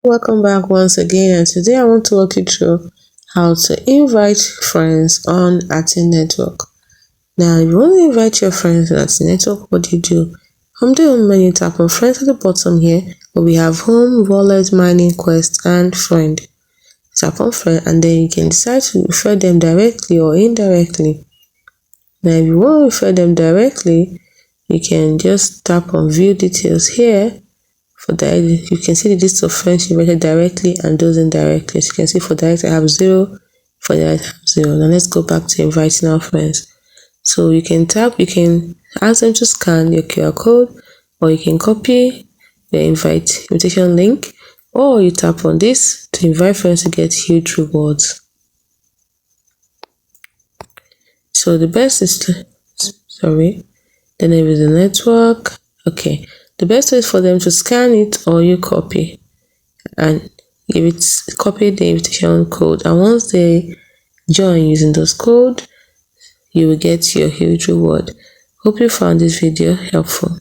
Welcome back once again, and today I want to walk you through how to invite friends on Athene network. Now, if you want to invite your friends on Athene network, what do? From the home menu, tap on friends at the bottom here, where we have home, wallet, mining, quest, and friend. Tap on friend, and then you can decide to refer them directly or indirectly. Now, if you want to refer them directly, you can just tap on view details here. For direct, you can see the list of friends you invited directly and those indirectly. As you can see, for direct I have 0, for direct I have 0. Now let's go back to inviting our friends. So you can ask them to scan your QR code, or you can copy the invitation link, or you tap on this to invite friends to get huge rewards. So the best is the name is the network. Okay. The best way is for them to scan it, or you copy and copy the invitation code, and once they join using those code, you will get your huge reward. Hope you found this video helpful.